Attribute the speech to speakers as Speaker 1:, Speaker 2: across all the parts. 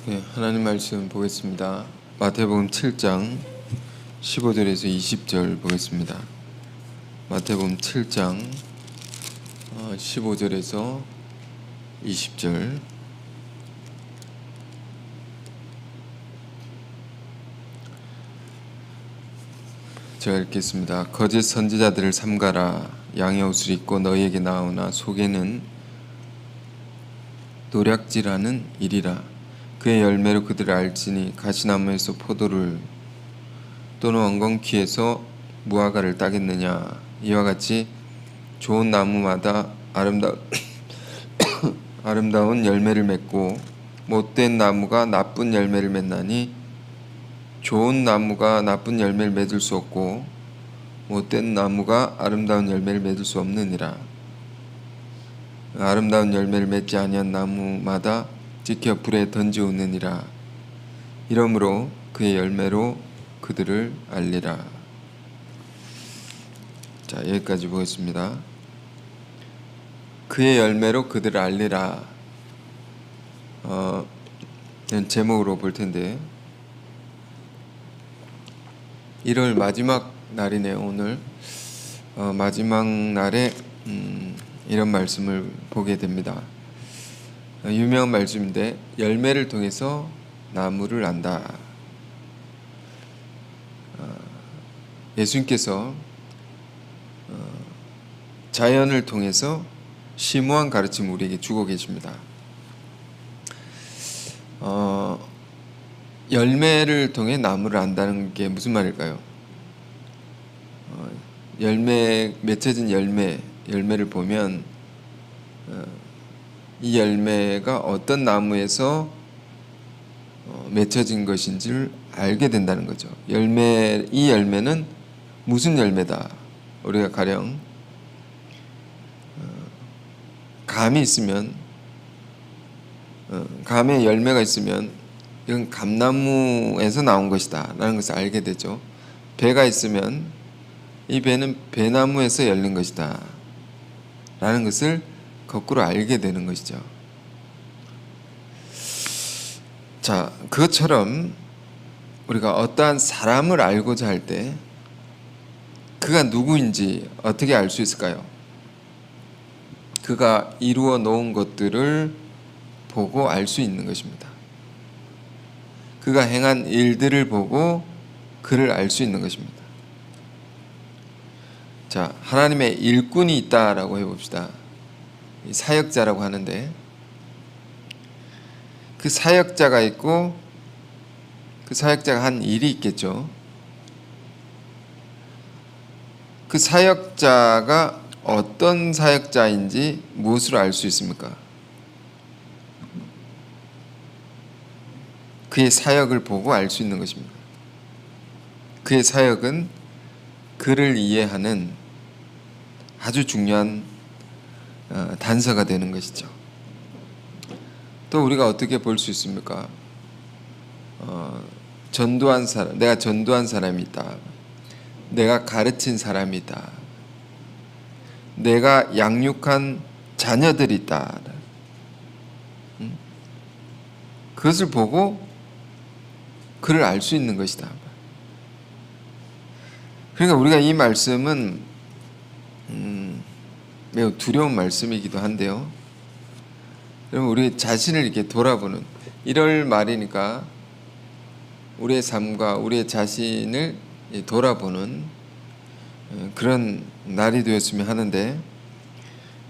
Speaker 1: 네, 하나님 말씀 보겠습니다. 마태복음 7장 15절에서 20절 보겠습니다. 마태복음 7장 15절에서 20절. 제가 읽겠습니다. 거짓 선지자들을 삼가라. 양의 옷을 입고 너희에게 나오나 속에는 노략질하는 일이라. 그의 열매로 그들을 알지니 가시나무에서 포도를 또는 엉겅퀴에서 무화과를 따겠느냐. 이와 같이 좋은 나무마다 아름다운 열매를 맺고 못된 나무가 나쁜 열매를 맺나니 좋은 나무가 나쁜 열매를 맺을 수 없고 못된 나무가 아름다운 열매를 맺을 수 없느니라. 아름다운 열매를 맺지 아니한 나무마다 지켜 불에 던지우느니라. 이러므로 그의 열매로 그들을 알리라. 자, 여기까지 보겠습니다. 그의 열매로 그들을 알리라. 제목으로 볼 텐데 1월 마지막 날이네요. 오늘 마지막 날에 이런 말씀을 보게 됩니다. 유명한 말씀인데 열매를 통해서 나무를 안다. 예수님께서 자연을 통해서 심오한 가르침을 우리에게 주고 계십니다. 열매를 통해 나무를 안다는 게 무슨 말일까요? 맺혀진 열매를 보면 이 열매가 어떤 나무에서 맺혀진 것인지를 알게 된다는 거죠. 이 열매는 무슨 열매다. 우리가 가령 감이 있으면, 감에 열매가 있으면 이건 감나무에서 나온 것이다 라는 것을 알게 되죠. 배가 있으면 이 배는 배나무에서 열린 것이다 라는 것을 거꾸로 알게 되는 것이죠. 자, 그것처럼 우리가 어떠한 사람을 알고자 할 때 그가 누구인지 어떻게 알 수 있을까요? 그가 이루어 놓은 것들을 보고 알 수 있는 것입니다. 그가 행한 일들을 보고 그를 알 수 있는 것입니다. 자, 하나님의 일꾼이 있다라고 해봅시다. 사역자라고 하는데 그 사역자가 있고 그 사역자가 한 일이 있겠죠. 그 사역자가 어떤 사역자인지 무엇으로 알 수 있습니까? 그의 사역을 보고 알 수 있는 것입니다. 그의 사역은 그를 이해하는 아주 중요한 단서가 되는 것이죠. 또 우리가 어떻게 볼 수 있습니까? 전도한 사람, 내가 전도한 사람이 있다. 내가 가르친 사람이 있다. 내가 양육한 자녀들이 있다. 그것을 보고 그를 알 수 있는 것이다. 그러니까 우리가 이 말씀은 매우 두려운 말씀이기도 한데요. 그럼 우리 자신을 이렇게 돌아보는, 이럴 말이니까 우리의 삶과 우리의 자신을 돌아보는 그런 날이 되었으면 하는데,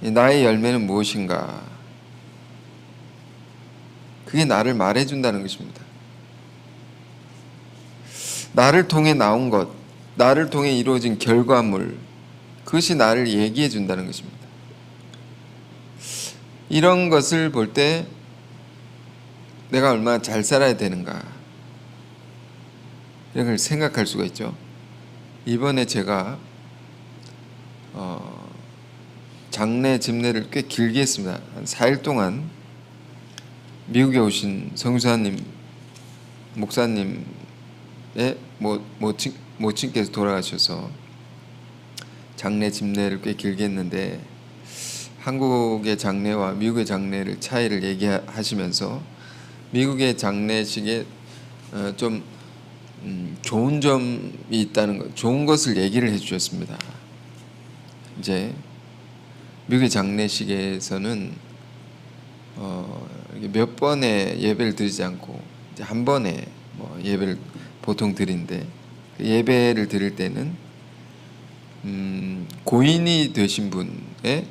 Speaker 1: 나의 열매는 무엇인가? 그게 나를 말해준다는 것입니다. 나를 통해 나온 것, 나를 통해 이루어진 결과물, 그것이 나를 얘기해 준다는 것입니다. 이런 것을 볼 때 내가 얼마나 잘 살아야 되는가, 이런 걸 생각할 수가 있죠. 이번에 제가 장례 집례를 꽤 길게 했습니다. 한 4일 동안 미국에 오신 성수하님 목사님의 모친께서 돌아가셔서 장례 집례를 꽤 길게 했는데, 한국의 장례와 미국의 장례를 차이를 얘기하시면서 미국의 장례식에 좀 좋은 점이 있다는 것, 좋은 것을 얘기를 해주셨습니다. 이제 미국의 장례식에서는 이게 몇 번의 예배를 드리지 않고 이제 한 번에 뭐 예배를 보통 드리는데, 그 예배를 드릴 때는 고인이 되신 분의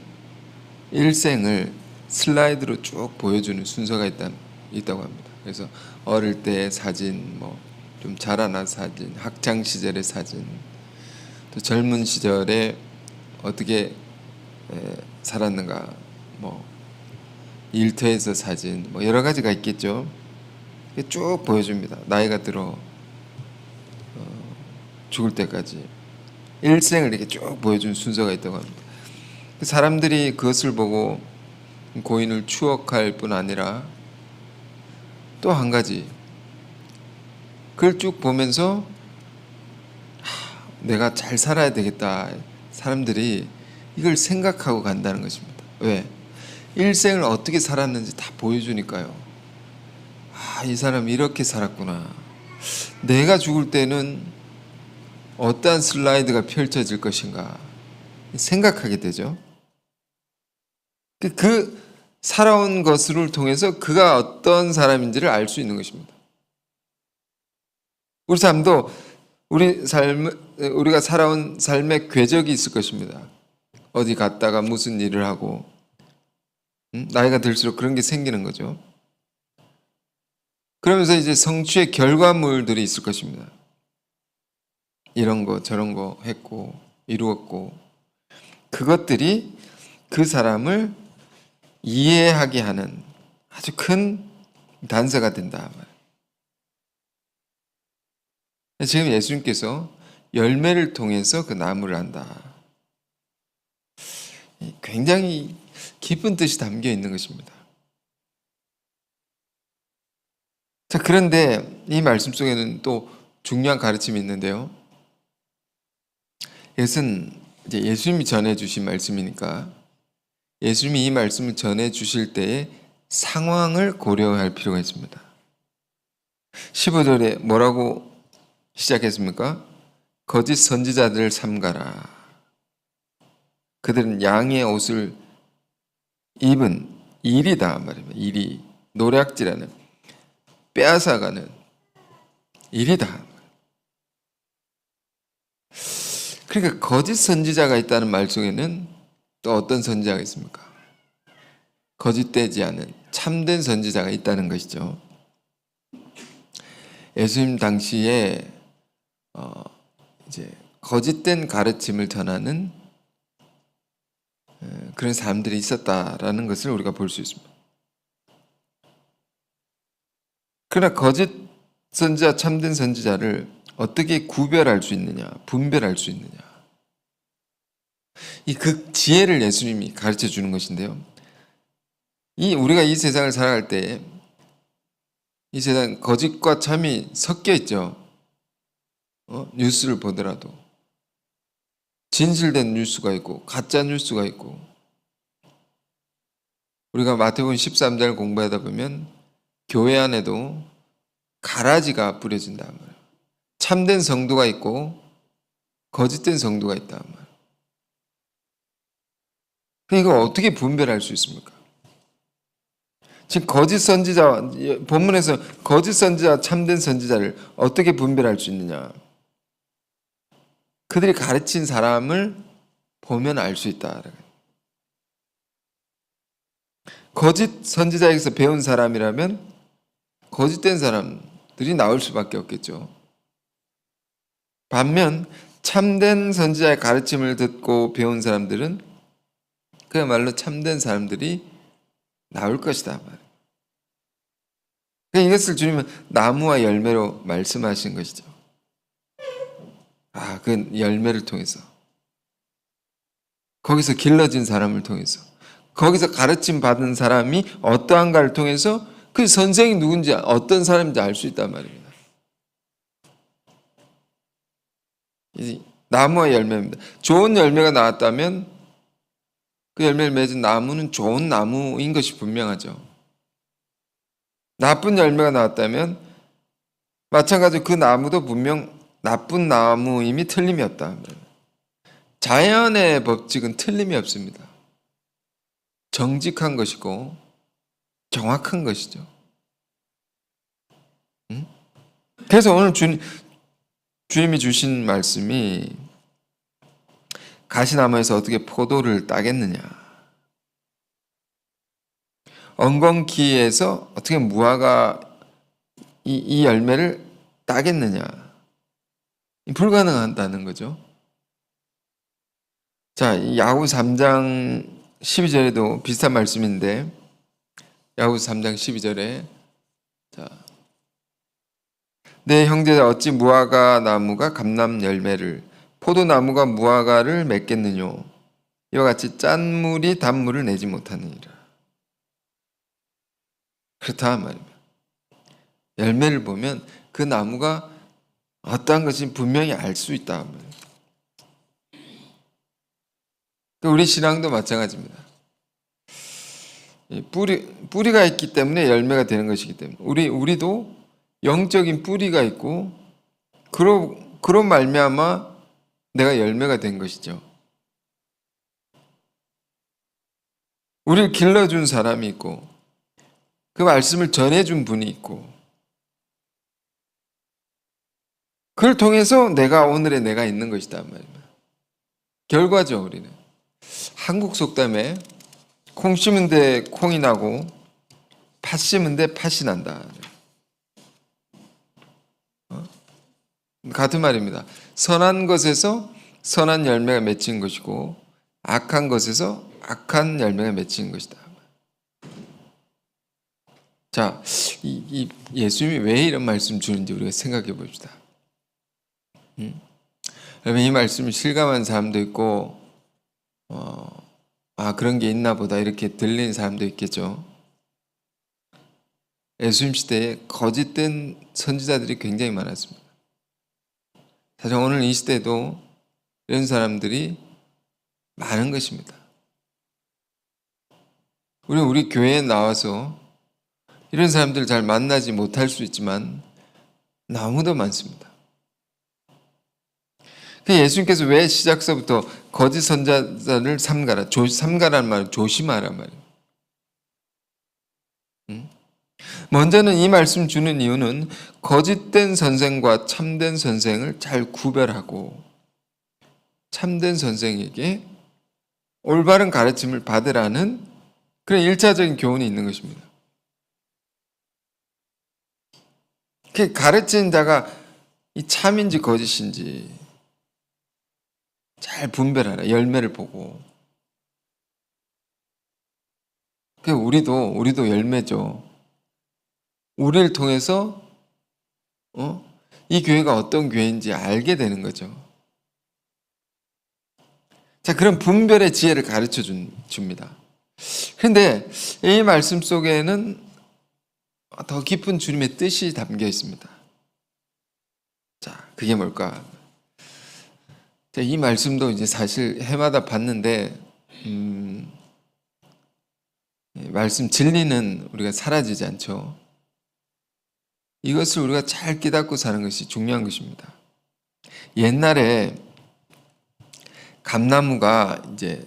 Speaker 1: 일생을 슬라이드로 쭉 보여주는 순서가 있다고 합니다. 그래서 어릴 때 사진, 뭐 좀 자라난 사진, 학창 시절의 사진, 또 젊은 시절에 어떻게 살았는가, 뭐 일터에서 사진, 뭐 여러 가지가 있겠죠. 쭉 보여줍니다. 나이가 들어 죽을 때까지 일생을 이렇게 쭉 보여주는 순서가 있다고 합니다. 사람들이 그것을 보고 고인을 추억할 뿐 아니라 또 한 가지, 그걸 쭉 보면서 내가 잘 살아야 되겠다, 사람들이 이걸 생각하고 간다는 것입니다. 왜? 일생을 어떻게 살았는지 다 보여주니까요. 이 사람 이렇게 살았구나. 내가 죽을 때는 어떠한 슬라이드가 펼쳐질 것인가 생각하게 되죠. 그 살아온 것을 통해서 그가 어떤 사람인지를 알 수 있는 것입니다. 우리 삶도 우리가 살아온 삶의 궤적이 있을 것입니다. 어디 갔다가 무슨 일을 하고, 나이가 들수록 그런 게 생기는 거죠. 그러면서 이제 성취의 결과물들이 있을 것입니다. 이런 거 저런 거 했고 이루었고, 그것들이 그 사람을 이해하게 하는 아주 큰 단서가 된다. 지금 예수님께서 열매를 통해서 그 나무를 안다. 굉장히 깊은 뜻이 담겨 있는 것입니다. 자, 그런데 이 말씀 속에는 또 중요한 가르침이 있는데요. 이것은 이제 예수님이 전해 주신 말씀이니까 예수님이 이 말씀을 전해 주실 때의 상황을 고려할 필요가 있습니다. 15절에 뭐라고 시작했습니까? 거짓 선지자들을 삼가라. 그들은 양의 옷을 입은 일이다 말입니다. 일이, 노략질하는, 빼앗아가는 일이다. 그러니까 거짓 선지자가 있다는 말 속에는 또 어떤 선지자가 있습니까? 거짓되지 않은 참된 선지자가 있다는 것이죠. 예수님 당시에 이제 거짓된 가르침을 전하는 그런 사람들이 있었다라는 것을 우리가 볼 수 있습니다. 그러나 거짓 선지자, 참된 선지자를 어떻게 구별할 수 있느냐, 분별할 수 있느냐, 그 지혜를 예수님이 가르쳐 주는 것인데요. 우리가 이 세상을 살아갈 때 이 세상 거짓과 참이 섞여 있죠. 뉴스를 보더라도 진실된 뉴스가 있고 가짜 뉴스가 있고, 우리가 마태복음 13장을 공부하다 보면 교회 안에도 가라지가 뿌려진다 말이에요. 참된 성도가 있고 거짓된 성도가 있다 말이에요. 이거 어떻게 분별할 수 있습니까? 지금 거짓 선지자, 본문에서 거짓 선지자, 참된 선지자를 어떻게 분별할 수 있느냐? 그들이 가르친 사람을 보면 알 수 있다. 거짓 선지자에게서 배운 사람이라면 거짓된 사람들이 나올 수밖에 없겠죠. 반면 참된 선지자의 가르침을 듣고 배운 사람들은 그야말로 참된 사람들이 나올 것이다. 이것을 주님은 나무와 열매로 말씀하신 것이죠. 그 열매를 통해서, 거기서 길러진 사람을 통해서, 거기서 가르침 받은 사람이 어떠한가를 통해서 그 선생이 누군지, 어떤 사람인지 알 수 있단 말입니다. 나무와 열매입니다. 좋은 열매가 나왔다면 그 열매를 맺은 나무는 좋은 나무인 것이 분명하죠. 나쁜 열매가 나왔다면 마찬가지로 그 나무도 분명 나쁜 나무임이 틀림이 없다. 자연의 법칙은 틀림이 없습니다. 정직한 것이고 정확한 것이죠. 그래서 오늘 주님이 주신 말씀이 가시나무에서 어떻게 포도를 따겠느냐, 엉겅퀴에서 어떻게 무화과 이 열매를 따겠느냐, 불가능하다는 거죠. 자, 야고보서 3장 12절에도 비슷한 말씀인데, 야고보서 3장 12절에 자, 내 형제들 어찌 무화과 나무가 감람 열매를, 포도나무가 무화과를 맺겠느뇨, 이와 같이 짠물이 단물을 내지 못하느니라. 그렇다 말입니다. 열매를 보면 그 나무가 어떠한 것인지 분명히 알 수 있다. 우리 신앙도 마찬가지입니다. 뿌리가 있기 때문에 열매가 되는 것이기 때문에 우리도 영적인 뿌리가 있고 그런 말미암아 내가 열매가 된 것이죠. 우리를 길러준 사람이 있고 그 말씀을 전해준 분이 있고 그걸 통해서 오늘의 내가 있는 것이다 말입니다. 결과죠. 우리는 한국 속담에 콩 심은 데 콩이 나고 팥 심은 데 팥이 난다. 같은 말입니다. 선한 것에서 선한 열매가 맺힌 것이고 악한 것에서 악한 열매가 맺힌 것이다. 자, 예수님이 왜 이런 말씀 주는지 우리가 생각해 봅시다. 여러분, 이 말씀을 실감한 사람도 있고 그런 게 있나 보다 이렇게 들리는 사람도 있겠죠. 예수님 시대에 거짓된 선지자들이 굉장히 많았습니다. 사실 오늘 이 시대에도 이런 사람들이 많은 것입니다. 우리 교회에 나와서 이런 사람들을 잘 만나지 못할 수 있지만 너무도 많습니다. 예수님께서 왜 시작서부터 거짓 선지자를 삼가라는 말은 조심하란 말이에요. 먼저는 이 말씀 주는 이유는 거짓된 선생과 참된 선생을 잘 구별하고 참된 선생에게 올바른 가르침을 받으라는 그런 1차적인 교훈이 있는 것입니다. 가르치는 자가 이 참인지 거짓인지 잘 분별하라. 열매를 보고. 우리도 열매죠. 우리를 통해서 이 교회가 어떤 교회인지 알게 되는 거죠. 자, 그런 분별의 지혜를 가르쳐 줍니다. 그런데 이 말씀 속에는 더 깊은 주님의 뜻이 담겨 있습니다. 자, 그게 뭘까? 자, 이 말씀도 이제 사실 해마다 봤는데 말씀 진리는 우리가 사라지지 않죠. 이것을 우리가 잘 깨닫고 사는 것이 중요한 것입니다. 옛날에 감나무가 이제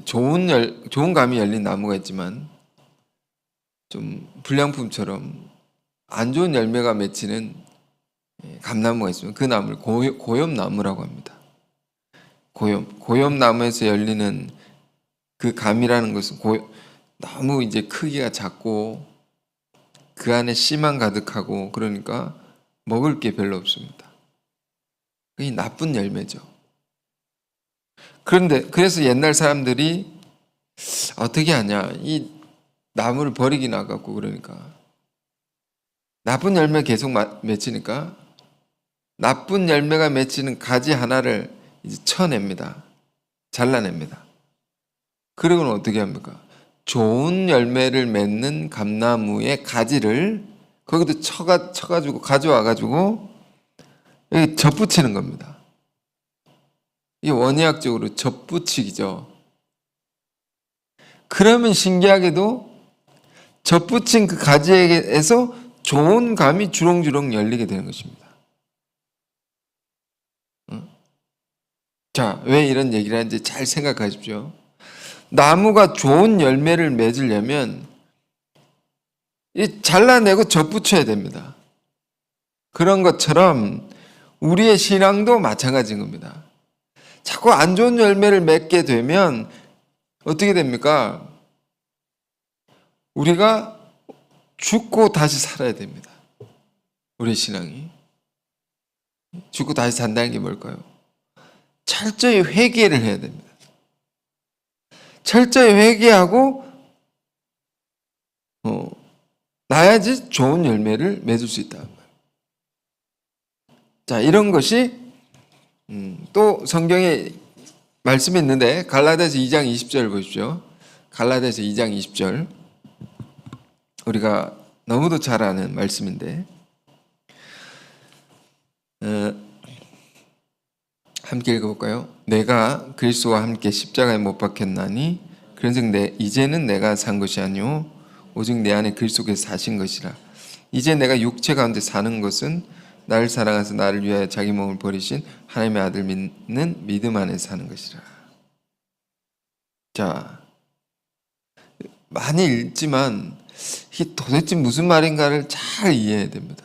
Speaker 1: 좋은 감이 열린 나무가 있지만 좀 불량품처럼 안 좋은 열매가 맺히는 감나무가 있습니다. 그 나무를 고염나무라고 합니다. 고염나무에서 열리는 그 감이라는 것은 너무 이제 크기가 작고 그 안에 씨만 가득하고 그러니까 먹을 게 별로 없습니다. 그게 나쁜 열매죠. 그래서 옛날 사람들이 어떻게 하냐, 이 나무를 버리기 나갔고 그러니까 나쁜 열매 계속 맺히니까 나쁜 열매가 맺히는 가지 하나를 이제 쳐냅니다. 잘라냅니다. 그러고는 어떻게 합니까? 좋은 열매를 맺는 감나무의 가지를 거기도 쳐가지고 가져와가지고 여기 접붙이는 겁니다. 이게 원의학적으로 접붙이기죠. 그러면 신기하게도 접붙인 그 가지에서 좋은 감이 주렁주렁 열리게 되는 것입니다. 자, 왜 이런 얘기를 하는지 잘 생각하십시오. 나무가 좋은 열매를 맺으려면 잘라내고 접붙여야 됩니다. 그런 것처럼 우리의 신앙도 마찬가지인 겁니다. 자꾸 안 좋은 열매를 맺게 되면 어떻게 됩니까? 우리가 죽고 다시 살아야 됩니다. 우리 신앙이. 죽고 다시 산다는 게 뭘까요? 철저히 회개를 해야 됩니다. 철저히 회개하고 나야지 좋은 열매를 맺을 수 있다. 자, 이런 것이 또 성경에 말씀이 있는데 갈라디아서 2장 20절 보십시오. 갈라디아서 2장 20절. 우리가 너무도 잘 아는 말씀인데 함께 읽어볼까요? 내가 그리스도와 함께 십자가에 못 박혔나니 그런즉 이제는 내가 산 것이 아니오 오직 내 안에 그리스도께서 사신 것이라. 이제 내가 육체 가운데 사는 것은 나를 사랑하사 나를 위하여 자기 몸을 버리신 하나님의 아들 믿는 믿음 안에 사는 것이라. 자, 많이 읽지만 이게 도대체 무슨 말인가를 잘 이해해야 됩니다.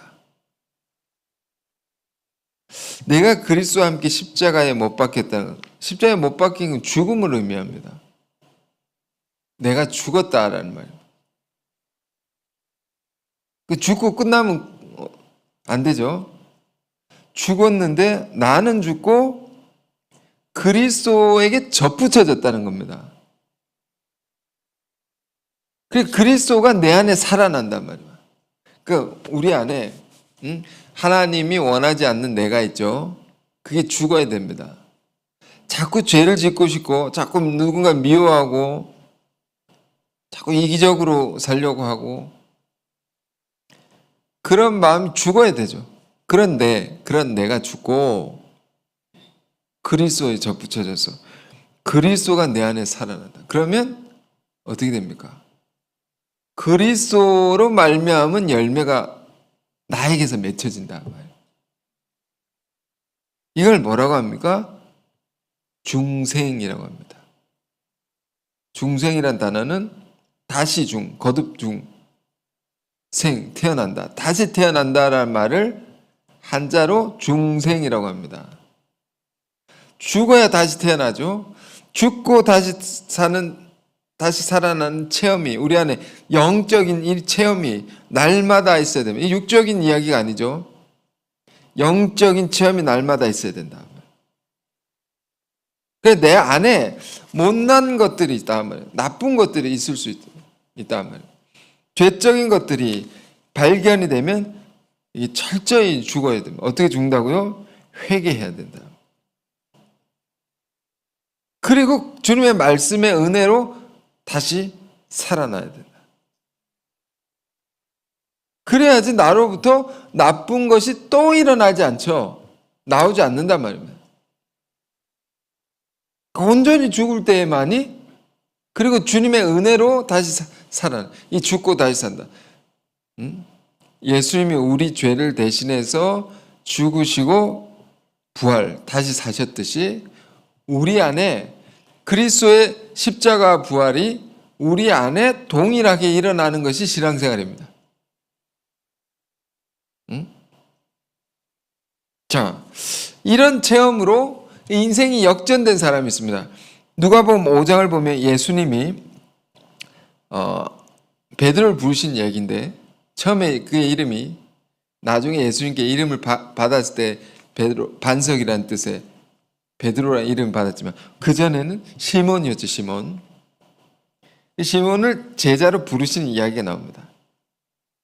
Speaker 1: 내가 그리스도와 함께 십자가에 못 박혔다는, 십자가에 못 박힌 건 죽음을 의미합니다. 내가 죽었다라는 말입니다. 죽고 끝나면 안 되죠. 죽었는데 나는 죽고 그리스도에게 접붙여졌다는 겁니다. 그리스도가 내 안에 살아난단 말이에요. 우리 안에 하나님이 원하지 않는 내가 있죠. 그게 죽어야 됩니다. 자꾸 죄를 짓고 싶고 자꾸 누군가 미워하고 자꾸 이기적으로 살려고 하고 그런 마음이 죽어야 되죠. 그런 내가 죽고 그리스도에 접붙여져서 그리스도가 내 안에 살아난다. 그러면 어떻게 됩니까? 그리스도로 말미암은 열매가 나에게서 맺혀진다. 이걸 뭐라고 합니까? 중생이라고 합니다. 중생이란 단어는 다시 거듭 태어난다. 다시 태어난다라는 말을 한자로 중생이라고 합니다. 죽어야 다시 태어나죠. 죽고 다시 살아나는 체험이 우리 안에 영적인 이 체험이 날마다 있어야 됩니다. 육적인 이야기가 아니죠. 영적인 체험이 날마다 있어야 된다. 내 안에 못난 것들이 있다 말이에요. 나쁜 것들이 있을 수 있다 말이에요. 죄적인 것들이 발견이 되면 이게 철저히 죽어야 됩니다. 어떻게 죽는다고요? 회개해야 된다. 그리고 주님의 말씀의 은혜로 다시 살아나야 된다. 그래야지 나로부터 나쁜 것이 또 일어나지 않죠. 나오지 않는단 말입니다. 온전히 죽을 때에만이 그리고 주님의 은혜로 다시 살아나. 이 죽고 다시 산다. 예수님이 우리 죄를 대신해서 죽으시고 부활 다시 사셨듯이 우리 안에 그리스도의 십자가 부활이 우리 안에 동일하게 일어나는 것이 신앙생활입니다. 자, 이런 체험으로 인생이 역전된 사람이 있습니다. 누가복음 5장을 보면 예수님이 베드로를 부르신 얘기인데 처음에 그의 이름이 나중에 예수님께 이름을 받았을 때 베드로 반석이라는 뜻의 베드로라는 이름을 받았지만 그전에는 시몬이었죠. 시몬을 제자로 부르시는 이야기가 나옵니다.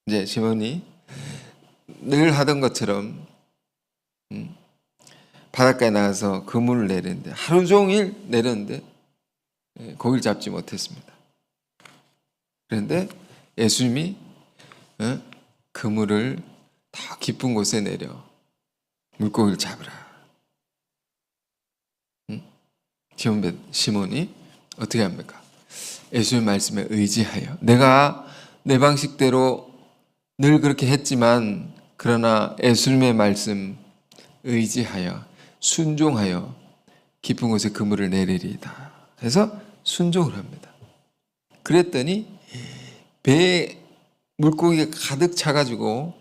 Speaker 1: 이제 시몬이 늘 하던 것처럼 바닷가에 나가서 그물을 내렸는데 하루 종일 내렸는데 고기를 잡지 못했습니다. 그런데 예수님이 그물을 다 깊은 곳에 내려 물고기를 잡으라. 시몬이 어떻게 합니까? 예수의 말씀에 의지하여 내가 내 방식대로 늘 그렇게 했지만 그러나 예수님의 말씀 의지하여 순종하여 깊은 곳에 그물을 내리리이다 해서 순종을 합니다. 그랬더니 배에 물고기가 가득 차가지고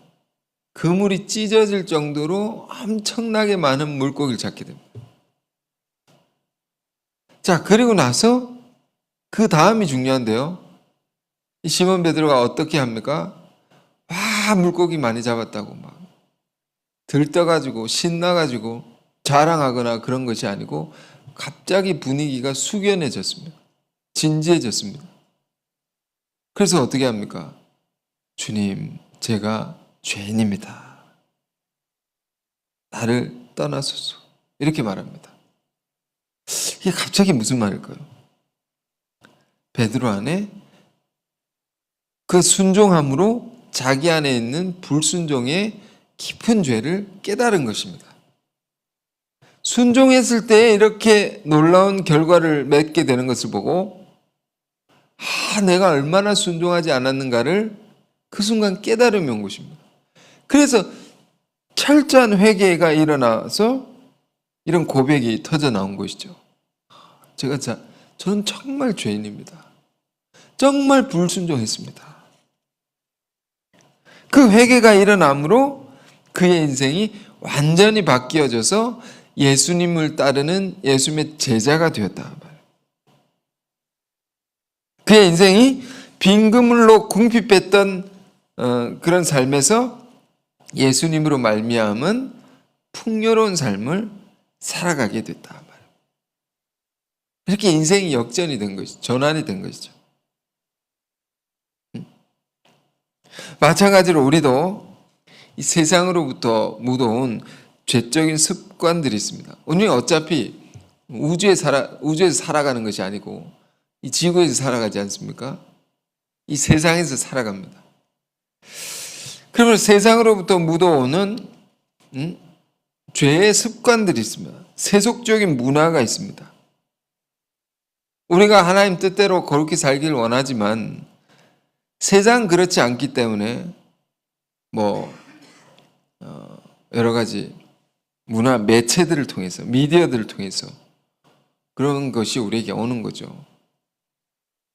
Speaker 1: 그물이 찢어질 정도로 엄청나게 많은 물고기를 잡게 됩니다. 자, 그리고 나서 그 다음이 중요한데요. 이 시몬 베드로가 어떻게 합니까? 와, 물고기 많이 잡았다고 막 들떠가지고 신나가지고 자랑하거나 그런 것이 아니고 갑자기 분위기가 숙연해졌습니다. 진지해졌습니다. 그래서 어떻게 합니까? 주님, 제가 죄인입니다. 나를 떠나소서. 이렇게 말합니다. 이게 갑자기 무슨 말일까요? 베드로 안에 그 순종함으로 자기 안에 있는 불순종의 깊은 죄를 깨달은 것입니다. 순종했을 때 이렇게 놀라운 결과를 맺게 되는 것을 보고 내가 얼마나 순종하지 않았는가를 그 순간 깨달음이 온 것입니다. 그래서 철저한 회개가 일어나서 이런 고백이 터져 나온 것이죠. 저는 정말 죄인입니다. 정말 불순종했습니다. 그 회개가 일어남으로 그의 인생이 완전히 바뀌어져서 예수님을 따르는 예수님의 제자가 되었다. 그의 인생이 빈 그물로 궁핍했던 그런 삶에서 예수님으로 말미암은 풍요로운 삶을 살아가게 됐다. 이렇게 인생이 역전이 된 것이죠. 전환이 된 것이죠. 마찬가지로 우리도 이 세상으로부터 묻어온 죄적인 습관들이 있습니다. 우리는 어차피 우주에서 살아가는 것이 아니고 이 지구에서 살아가지 않습니까? 이 세상에서 살아갑니다. 그러면 세상으로부터 묻어오는 죄의 습관들이 있습니다. 세속적인 문화가 있습니다. 우리가 하나님 뜻대로 거룩히 살기를 원하지만 세상 그렇지 않기 때문에 여러 가지 문화 매체들을 통해서 미디어들을 통해서 그런 것이 우리에게 오는 거죠.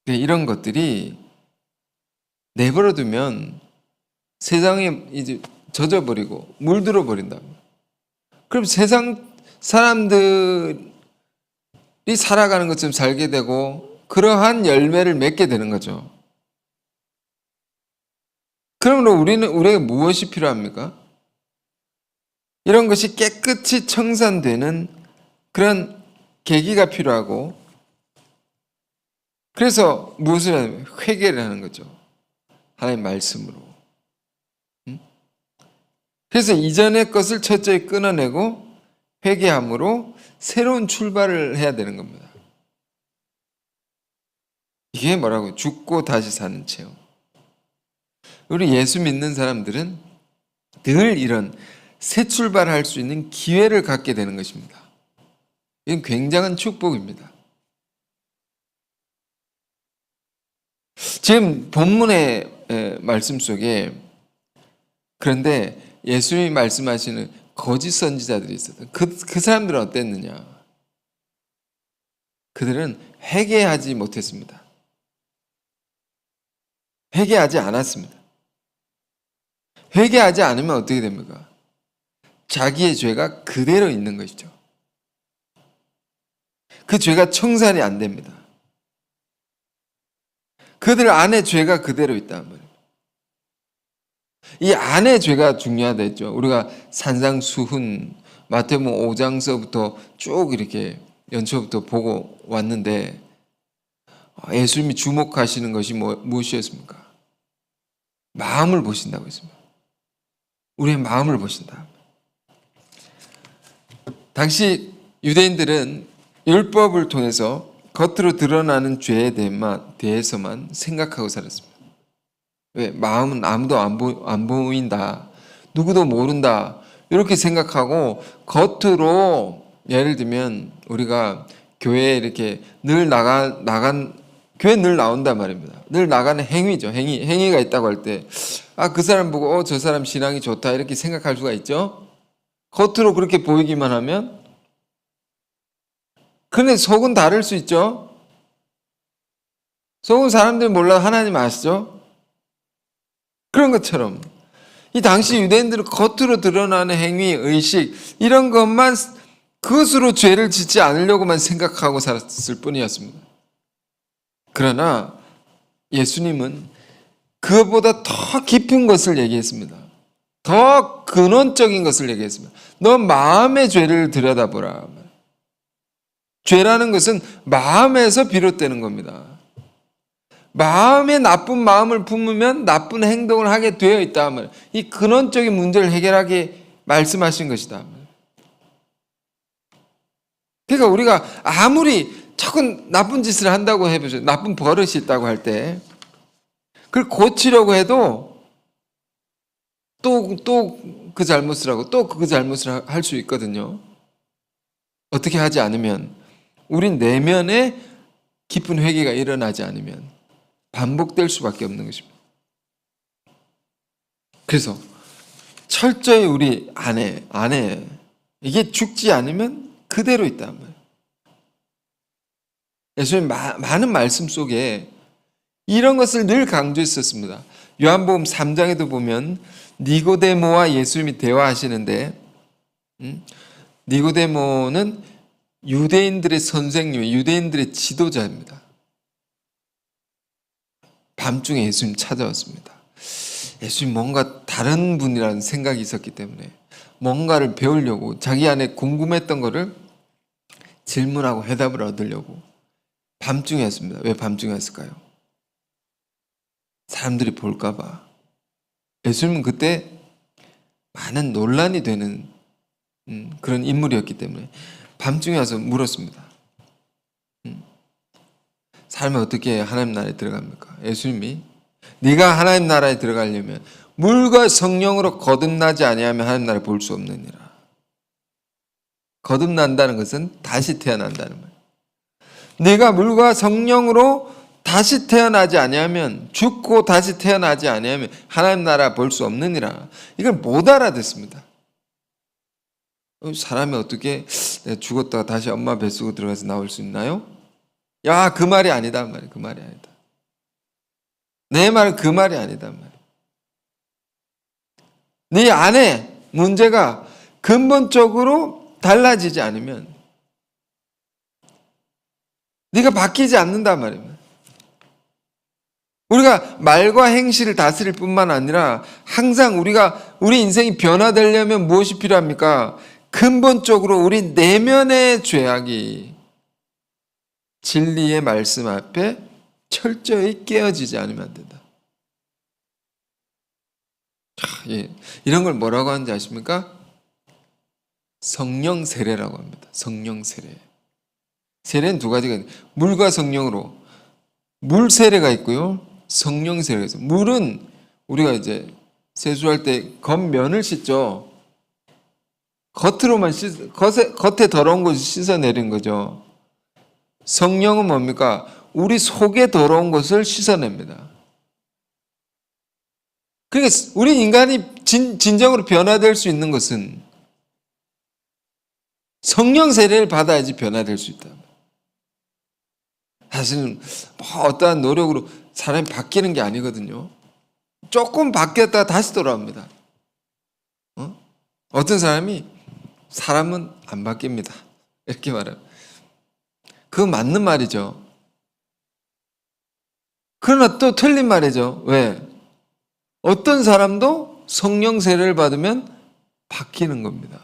Speaker 1: 이런 것들이 내버려 두면 세상에 이제 젖어버리고 물들어 버린다. 그럼 세상 사람들이 살아가는 것처럼 살게 되고 그러한 열매를 맺게 되는 거죠. 그러므로 우리에게 무엇이 필요합니까? 이런 것이 깨끗이 청산되는 그런 계기가 필요하고, 그래서 무엇을 하냐면 회개를 하는 거죠. 하나님 말씀으로. 그래서 이전의 것을 철저히 끊어내고 회개함으로 새로운 출발을 해야 되는 겁니다. 이게 뭐라고요? 죽고 다시 사는 체험. 우리 예수 믿는 사람들은 늘 이런 새 출발할 수 있는 기회를 갖게 되는 것입니다. 이건 굉장한 축복입니다. 지금 본문의 말씀 속에 그런데 예수님이 말씀하시는 거짓 선지자들이 있었던 그 사람들은 어땠느냐? 그들은 회개하지 못했습니다. 회개하지 않았습니다. 회개하지 않으면 어떻게 됩니까? 자기의 죄가 그대로 있는 것이죠. 그 죄가 청산이 안 됩니다. 그들 안에 죄가 그대로 있다는 말이에요. 이 안의 죄가 중요하다 했죠. 우리가 산상수훈 마태복음 5장서부터 쭉 이렇게 연초부터 보고 왔는데 예수님이 주목하시는 것이 무엇이었습니까? 마음을 보신다고 했습니다. 우리의 마음을 보신다. 당시 유대인들은 율법을 통해서 겉으로 드러나는 죄에 대해서만 생각하고 살았습니다. 왜? 마음은 아무도 안 보인다. 누구도 모른다. 이렇게 생각하고 겉으로 예를 들면 우리가 교회에 이렇게 늘 나간 교회 늘 나온단 말입니다. 늘 나가는 행위죠. 행위가 있다고 할 때, 그 사람 보고, 저 사람 신앙이 좋다, 이렇게 생각할 수가 있죠. 겉으로 그렇게 보이기만 하면. 근데 속은 다를 수 있죠. 속은 사람들이 몰라 하나님 아시죠? 그런 것처럼 이 당시 유대인들은 겉으로 드러나는 행위, 의식 이런 것만 그것으로 죄를 짓지 않으려고만 생각하고 살았을 뿐이었습니다. 그러나 예수님은 그것보다 더 깊은 것을 얘기했습니다. 더 근원적인 것을 얘기했습니다. 너 마음의 죄를 들여다보라. 죄라는 것은 마음에서 비롯되는 겁니다. 마음에 나쁜 마음을 품으면 나쁜 행동을 하게 되어 있다. 이 근원적인 문제를 해결하게 말씀하신 것이다. 그러니까 우리가 아무리 자꾸 나쁜 짓을 한다고 해보세요. 나쁜 버릇이 있다고 할 때 그걸 고치려고 해도 또 그 잘못을 하고 또 그 잘못을 할 수 있거든요. 어떻게 하지 않으면 우리 내면에 깊은 회개가 일어나지 않으면 반복될 수밖에 없는 것입니다. 그래서 철저히 우리 안에 이게 죽지 않으면 그대로 있단 말이에요. 예수님 많은 말씀 속에 이런 것을 늘 강조했었습니다. 요한복음 3장에도 보면 니고데모와 예수님이 대화하시는데 니고데모는 유대인들의 선생님, 유대인들의 지도자입니다. 밤중에 예수님 찾아왔습니다. 예수님 뭔가 다른 분이라는 생각이 있었기 때문에 뭔가를 배우려고 자기 안에 궁금했던 거를 질문하고 해답을 얻으려고 밤중에 했습니다. 왜 밤중에 했을까요? 사람들이 볼까 봐. 예수님은 그때 많은 논란이 되는 그런 인물이었기 때문에 밤중에 와서 물었습니다. 삶에 어떻게 하나님 나라에 들어갑니까? 예수님이 네가 하나님 나라에 들어가려면 물과 성령으로 거듭나지 아니하면 하나님 나라를 볼 수 없느니라. 거듭난다는 것은 다시 태어난다는 말. 네가 물과 성령으로 다시 태어나지 아니하면 죽고 다시 태어나지 아니하면 하나님 나라 볼 수 없느니라. 이걸 못 알아듣습니다. 사람이 어떻게 내가 죽었다가 다시 엄마 뱃속으로 들어가서 나올 수 있나요? 야, 그 말이 아니다 말이야. 그 말이 아니다. 내 말은 그 말이 아니다 말이야. 네 안에 문제가 근본적으로 달라지지 않으면 네가 바뀌지 않는단 말입니다. 우리가 말과 행실을 다스릴 뿐만 아니라 항상 우리 인생이 변화되려면 무엇이 필요합니까? 근본적으로 우리 내면의 죄악이 진리의 말씀 앞에 철저히 깨어지지 않으면 안 된다. 이런 걸 뭐라고 하는지 아십니까? 성령 세례라고 합니다. 성령 세례. 세례는 두 가지가 있는데 물과 성령으로 물 세례가 있고요. 성령 세례가 있어요. 물은 우리가 이제 세수할 때 겉면을 씻죠. 겉으로만 겉에 더러운 것을 씻어내린 거죠. 성령은 뭡니까? 우리 속에 더러운 것을 씻어냅니다. 그러니까 우리 인간이 진정으로 변화될 수 있는 것은 성령 세례를 받아야지 변화될 수 있다. 사실은 어떠한 노력으로 사람이 바뀌는 게 아니거든요. 조금 바뀌었다가 다시 돌아옵니다. 어떤 사람은 안 바뀝니다. 이렇게 말해요. 그거 맞는 말이죠. 그러나 또 틀린 말이죠. 왜? 어떤 사람도 성령 세례를 받으면 바뀌는 겁니다.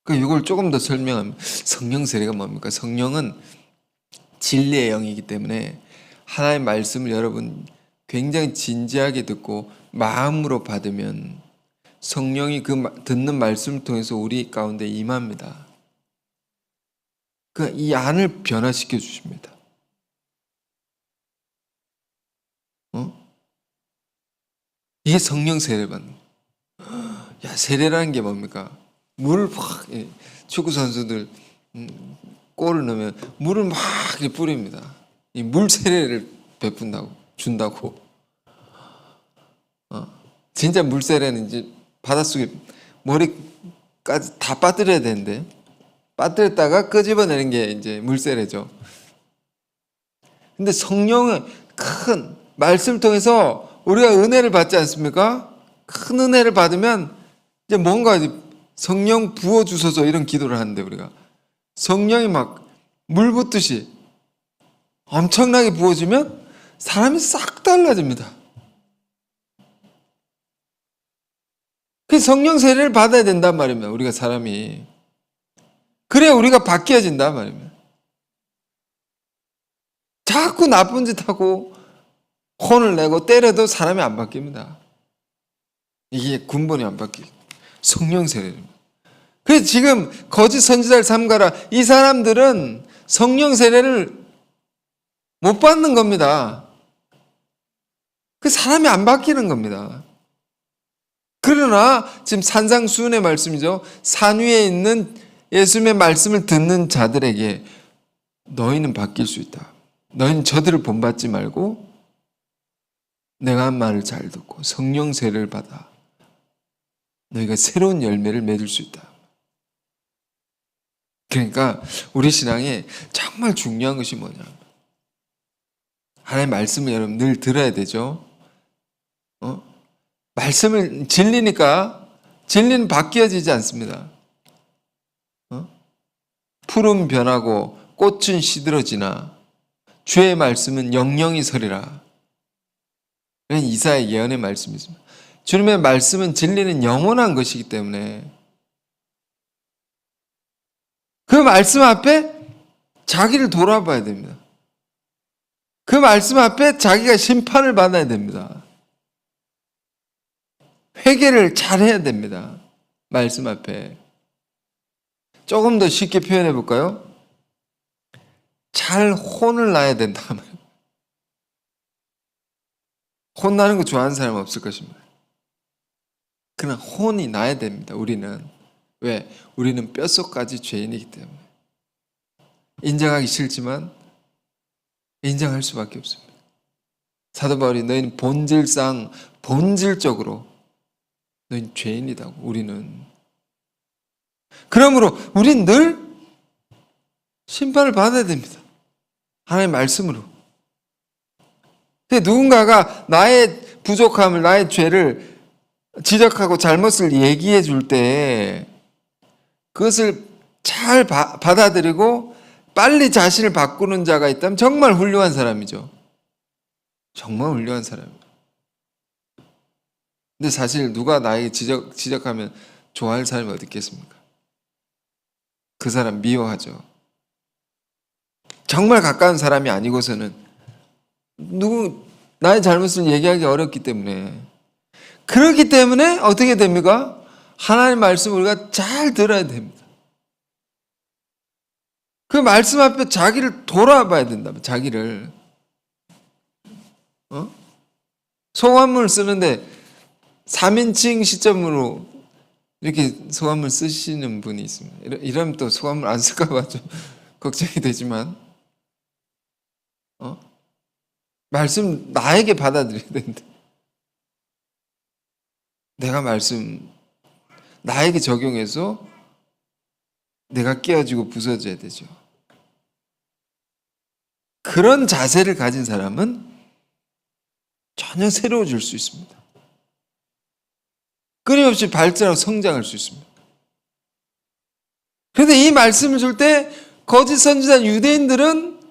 Speaker 1: 이걸 조금 더 설명하면 성령 세례가 뭡니까? 성령은 진리의 영이기 때문에 하나님의 말씀을 여러분 굉장히 진지하게 듣고 마음으로 받으면 성령이 그 듣는 말씀을 통해서 우리 가운데 임합니다. 이 안을 변화시켜 주십니다. 이게 성령 세례 받는. 세례라는 게 뭡니까? 축구 선수들 꼴을 넣으면 물을 막 이렇게 뿌립니다. 이 물 세례를 베푼다고 준다고. 진짜 물 세례는 이제 바닷속에 머리까지 다 빠뜨려야 되는데 빠뜨렸다가 끄집어내는 게 이제 물 세례죠. 근데 성령의 큰 말씀을 통해서 우리가 은혜를 받지 않습니까? 큰 은혜를 받으면 이제 뭔가 성령 부어 주소서 이런 기도를 하는데 우리가 성령이 막 물 붓듯이 엄청나게 부어주면 사람이 싹 달라집니다. 그 성령 세례를 받아야 된단 말입니다. 우리가 사람이. 그래야 우리가 바뀌어진단 말입니다. 자꾸 나쁜 짓 하고 혼을 내고 때려도 사람이 안 바뀝니다. 이게 근본이 안 바뀌고 성령 세례입니다. 그래서 지금 거짓 선지자를 삼가라. 이 사람들은 성령 세례를 못 받는 겁니다. 그 사람이 안 바뀌는 겁니다. 그러나 지금 산상수훈의 말씀이죠. 산 위에 있는 예수님의 말씀을 듣는 자들에게 너희는 바뀔 수 있다. 너희는 저들을 본받지 말고 내가 한 말을 잘 듣고 성령 세례를 받아 너희가 새로운 열매를 맺을 수 있다. 그러니까 우리 신앙에 정말 중요한 것이 뭐냐. 하나님의 말씀을 여러분 늘 들어야 되죠. 말씀을 진리니까 진리는 바뀌어지지 않습니다. 푸른 변하고 꽃은 시들어지나 주의 말씀은 영영이 서리라. 이런 이사야 예언의 말씀이 있습니다. 주님의 말씀은 진리는 영원한 것이기 때문에 그 말씀 앞에 자기를 돌아봐야 됩니다. 그 말씀 앞에 자기가 심판을 받아야 됩니다. 회개를 잘해야 됩니다. 말씀 앞에. 조금 더 쉽게 표현해 볼까요? 잘 혼을 나야 된다. 혼나는 거 좋아하는 사람은 없을 것입니다. 그러나 혼이 나야 됩니다. 우리는. 왜? 우리는 뼛속까지 죄인이기 때문에. 인정하기 싫지만 인정할 수밖에 없습니다. 사도 바울이 너희는 본질적으로 너희는 죄인이다고. 우리는. 그러므로 우리는 늘 심판을 받아야 됩니다. 하나님의 말씀으로. 근데 누군가가 나의 부족함을, 나의 죄를 지적하고 잘못을 얘기해 줄 때 그것을 잘 받아들이고 빨리 자신을 바꾸는 자가 있다면 정말 훌륭한 사람이죠. 정말 훌륭한 사람입니다. 근데 사실 누가 나에게 지적하면 좋아할 사람이 어디 있겠습니까? 그 사람 미워하죠. 정말 가까운 사람이 아니고서는 나의 잘못을 얘기하기 어렵기 때문에. 그렇기 때문에 어떻게 됩니까? 하나님의 말씀을 우리가 잘 들어야 됩니다. 그 말씀 앞에 자기를 돌아봐야 된다. 자기를. 소감문을 쓰는데 3인칭 시점으로 이렇게 소감문을 쓰시는 분이 있습니다. 이러면 또 소감문 안 쓸까 봐 좀 걱정이 되지만 말씀 나에게 받아들여야 되는데 내가 말씀 나에게 적용해서 내가 깨어지고 부서져야 되죠. 그런 자세를 가진 사람은 전혀 새로워질 수 있습니다. 끊임없이 발전하고 성장할 수 있습니다. 그런데 이 말씀을 줄 때 거짓 선지자 유대인들은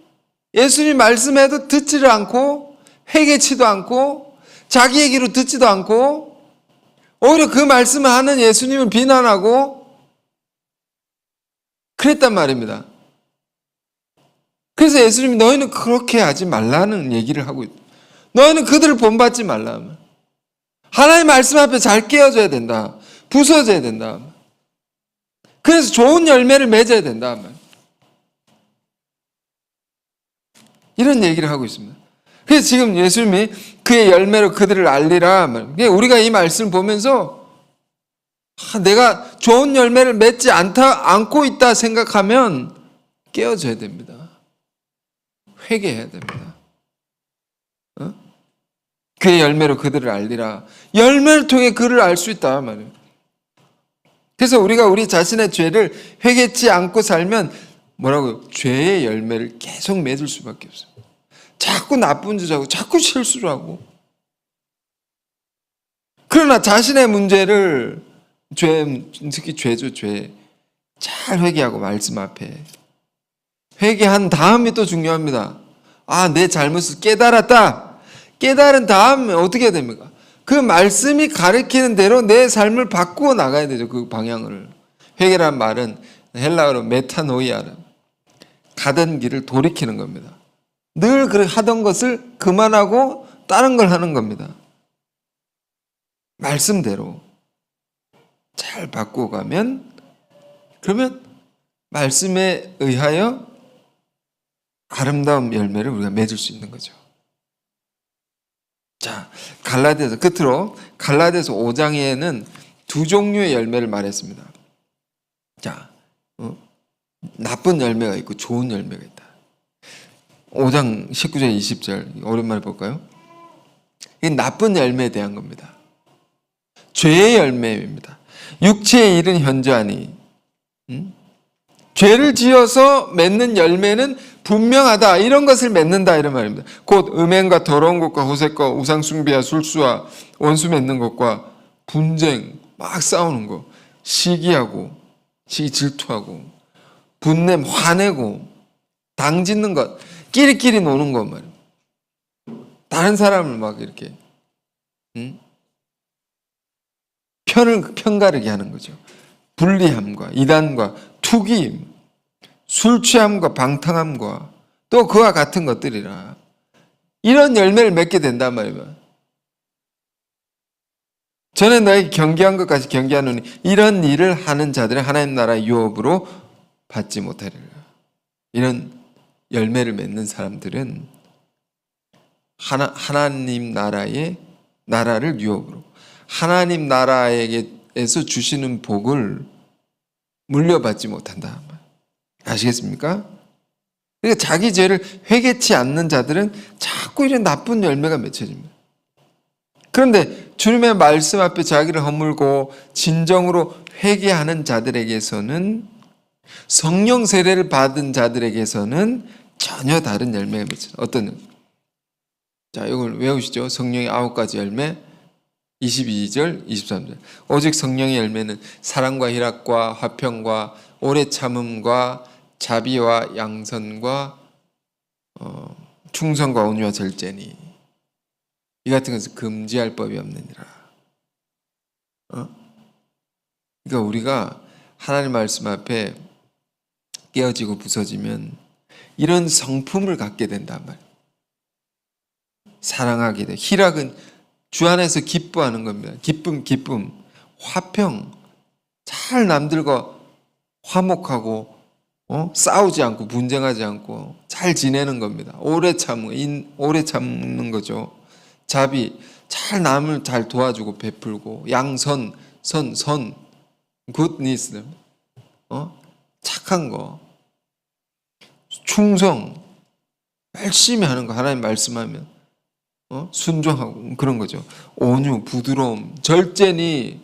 Speaker 1: 예수님 말씀해도 듣지를 않고 회개치도 않고 자기 얘기로 듣지도 않고 오히려 그 말씀을 하는 예수님을 비난하고 그랬단 말입니다. 그래서 예수님이 너희는 그렇게 하지 말라는 얘기를 하고 있다. 너희는 그들을 본받지 말라. 하나님의 말씀 앞에 잘 깨어져야 된다. 부서져야 된다. 그래서 좋은 열매를 맺어야 된다. 이런 얘기를 하고 있습니다. 그래서 지금 예수님이 그의 열매로 그들을 알리라. 우리가 이 말씀을 보면서 내가 좋은 열매를 맺지 않고 있다 생각하면 깨어져야 됩니다. 회개해야 됩니다. 그의 열매로 그들을 알리라. 열매를 통해 그를 알 수 있다 말이에요. 그래서 우리가 우리 자신의 죄를 회개치 않고 살면 뭐라고요? 죄의 열매를 계속 맺을 수밖에 없어요. 자꾸 나쁜 짓 하고 자꾸 실수를 하고. 그러나 자신의 문제를 특히 죄죠, 죄. 잘 회개하고 말씀 앞에 회개한 다음이 또 중요합니다. 내 잘못을 깨달았다. 깨달은 다음에 어떻게 해야 됩니까? 그 말씀이 가르치는 대로 내 삶을 바꾸어 나가야 되죠. 그 방향을. 회개란 말은 헬라어로 메타노이아라. 가던 길을 돌이키는 겁니다. 늘 하던 것을 그만하고 다른 걸 하는 겁니다. 말씀대로 잘 바꾸어 가면, 그러면 말씀에 의하여 아름다운 열매를 우리가 맺을 수 있는 거죠. 자, 갈라디아서 끝으로 갈라디아서 5장에는 두 종류의 열매를 말했습니다. 자, 나쁜 열매가 있고 좋은 열매가 있다. 5장 19절 20절 오랜만에 볼까요? 이 나쁜 열매에 대한 겁니다. 죄의 열매입니다. 육체의 일은 현저하니 죄를 지어서 맺는 열매는 분명하다. 이런 것을 맺는다 이런 말입니다. 곧 음행과 더러운 것과 호색과 우상숭배와 술수와 원수 맺는 것과 분쟁 막 싸우는 거, 시기하고 질투하고 분냄 화내고 당짓는 것, 끼리끼리 노는 것 말이에요. 다른 사람을 막 이렇게 편가르게 하는 거죠. 불리함과 이단과 투기임, 술 취함과 방탕함과 또 그와 같은 것들이라. 이런 열매를 맺게 된단 말이에요. 전에 너에게 경계한 것까지 경계하노니 이런 일을 하는 자들은 하나님 나라의 유업으로 받지 못하리라. 이런 열매를 맺는 사람들은 하나님 나라를 유업으로, 하나님 나라에게서 주시는 복을 물려받지 못한다. 아시겠습니까? 그러니까 자기 죄를 회개치 않는 자들은 자꾸 이런 나쁜 열매가 맺혀집니다. 그런데 주님의 말씀 앞에 자기를 허물고 진정으로 회개하는 자들에게서는, 성령 세례를 받은 자들에게서는 전혀 다른 열매가 맺혀요. 어떤 열매? 자, 이걸 외우시죠. 성령의 9가지 열매 22절 23절. 오직 성령의 열매는 사랑과 희락과 화평과 오래 참음과 자비와 양선과 충성과 온유와 절제니 이 같은 것은 금지할 법이 없느니라. 그러니까 우리가 하나님 말씀 앞에 깨어지고 부서지면 이런 성품을 갖게 된단 말이에요. 사랑하게 돼. 희락은 주 안에서 기뻐하는 겁니다. 기쁨. 화평, 잘 남들과 화목하고 싸우지 않고 분쟁하지 않고 잘 지내는 겁니다. 오래 참는 거죠. 자비, 잘 남을 잘 도와주고 베풀고. 양선, 선, 굿니스, 착한 거. 충성, 열심히 하는 거. 하나님 말씀하면 순종하고 그런 거죠. 온유, 부드러움, 절제니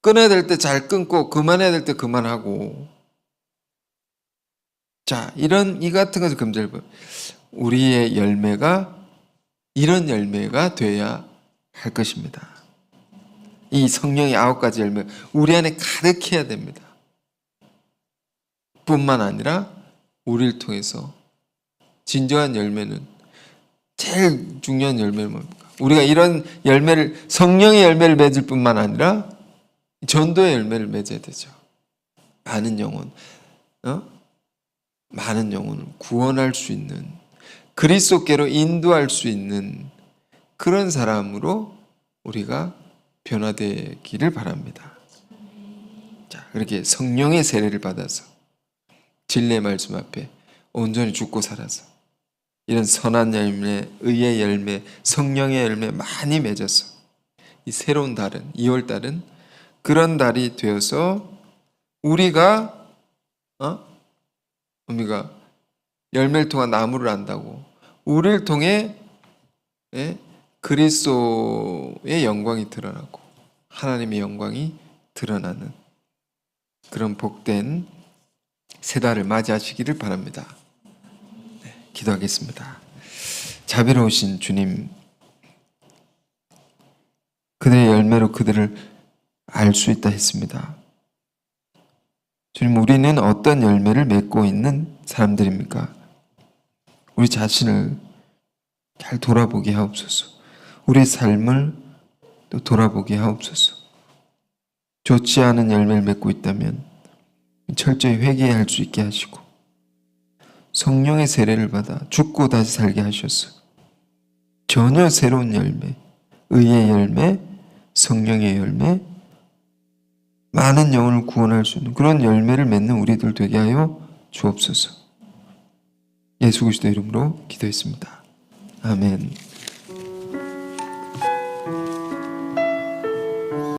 Speaker 1: 끊어야 될 때 잘 끊고 그만해야 될 때 그만하고. 자, 이 같은 것을 금절법. 우리의 열매가 이런 열매가 돼야 할 것입니다. 이 성령의 9가지 열매 우리 안에 가득해야 됩니다. 뿐만 아니라 우리를 통해서 진정한 열매는, 제일 중요한 열매는 뭡니까? 우리가 이런 열매를, 성령의 열매를 맺을 뿐만 아니라 전도의 열매를 맺어야 되죠. 많은 영혼을 구원할 수 있는, 그리스도께로 인도할 수 있는 그런 사람으로 우리가 변화되기를 바랍니다. 자, 그렇게 성령의 세례를 받아서 진리의 말씀 앞에 온전히 죽고 살아서 이런 선한 열매, 의의 열매, 성령의 열매 많이 맺어서 이 새로운 달은, 2월달은 그런 달이 되어서 우리가 우리가 열매를 통한 나무를 안다고 우리를 통해 그리스도의 영광이 드러나고 하나님의 영광이 드러나는 그런 복된 새 달을 맞이하시기를 바랍니다. 기도하겠습니다. 자비로우신 주님, 그들의 열매로 그들을 알 수 있다 했습니다. 주님, 우리는 어떤 열매를 맺고 있는 사람들입니까? 우리 자신을 잘 돌아보게 하옵소서. 우리의 삶을 또 돌아보게 하옵소서. 좋지 않은 열매를 맺고 있다면 철저히 회개할 수 있게 하시고 성령의 세례를 받아 죽고 다시 살게 하셔서 전혀 새로운 열매, 의의 열매, 성령의 열매, 많은 영혼을 구원할 수 있는 그런 열매를 맺는 우리들 되게 하여 주옵소서. 예수 그리스도 이름으로 기도했습니다. 아멘.